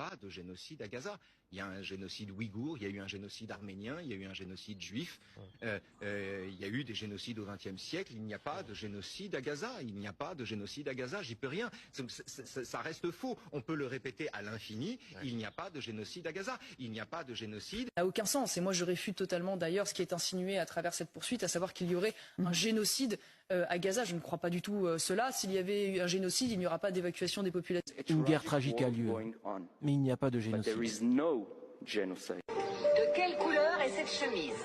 pas de génocide à Gaza. Il y a un génocide ouïghour, il y a eu un génocide arménien, il y a eu un génocide juif, il y a eu des génocides au XXe siècle, il n'y a pas de génocide à Gaza, il n'y a pas de génocide à Gaza, j'y peux rien. Ça reste faux, on peut le répéter à l'infini, il n'y a pas de génocide à Gaza, il n'y a pas de génocide. Ça n'a aucun sens, et moi je réfute totalement d'ailleurs ce qui est insinué à travers cette poursuite, à savoir qu'il y aurait un génocide à Gaza. Je ne crois pas du tout cela. S'il y avait eu un génocide, il n'y aura pas d'évacuation des populations. Une guerre tragique a lieu, mais il n'y a pas de génocide. De quelle couleur est cette chemise?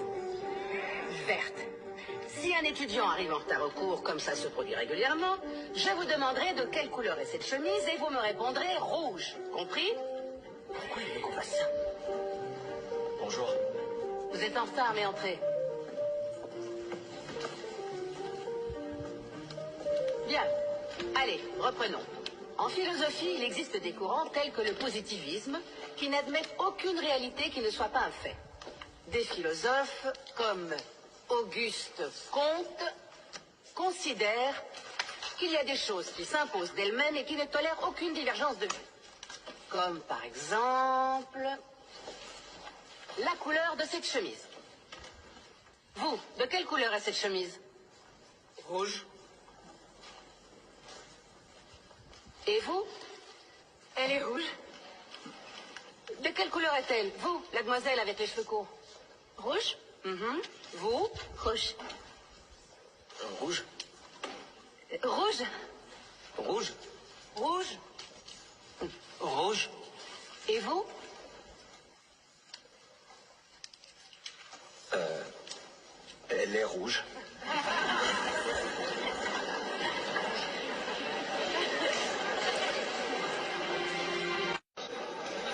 Verte. Si un étudiant arrive en retard au cours, comme ça se produit régulièrement, je vous demanderai de quelle couleur est cette chemise et vous me répondrez rouge. Compris? Pourquoi il veut qu'on fasse ça? Bonjour. Vous êtes en retard, mais entrez. Bien. Allez, reprenons. En philosophie, il existe des courants tels que le positivisme, qui n'admettent aucune réalité qui ne soit pas un fait. Des philosophes, comme Auguste Comte, considèrent qu'il y a des choses qui s'imposent d'elles-mêmes et qui ne tolèrent aucune divergence de vue. Comme, par exemple, la couleur de cette chemise. Vous, de quelle couleur est cette chemise? Rouge. Et vous? Elle est rouge. De quelle couleur est-elle? Vous, la demoiselle avec les cheveux courts. Rouge? Vous? Rouge. Rouge. Rouge? Rouge. Rouge? Rouge. Et vous? Elle est rouge.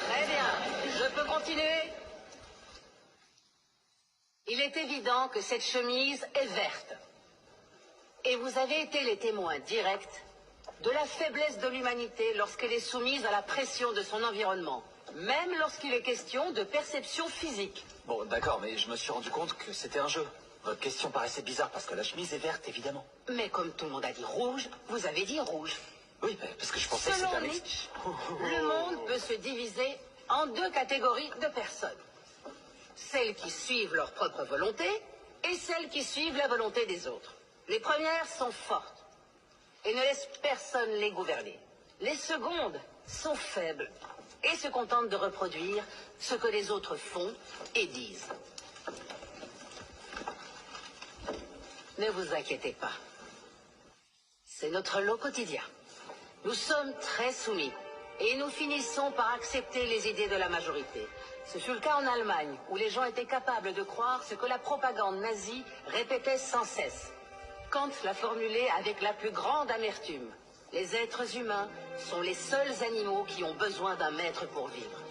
Très bien. Je peux continuer? Il est évident que cette chemise est verte. Et vous avez été les témoins directs de la faiblesse de l'humanité lorsqu'elle est soumise à la pression de son environnement, même lorsqu'il est question de perception physique. Bon, d'accord, mais je me suis rendu compte que c'était un jeu. Votre question paraissait bizarre parce que la chemise est verte, évidemment. Mais comme tout le monde a dit rouge, vous avez dit rouge. Oui, parce que je pensais que c'était Selon un Nietzsche, le monde peut se diviser en deux catégories de personnes. Celles qui suivent leur propre volonté et celles qui suivent la volonté des autres. Les premières sont fortes et ne laissent personne les gouverner. Les secondes sont faibles et se contentent de reproduire ce que les autres font et disent. Ne vous inquiétez pas. C'est notre lot quotidien. Nous sommes très soumis et nous finissons par accepter les idées de la majorité. Ce fut le cas en Allemagne, où les gens étaient capables de croire ce que la propagande nazie répétait sans cesse. Kant l'a formulé avec la plus grande amertume. Les êtres humains sont les seuls animaux qui ont besoin d'un maître pour vivre.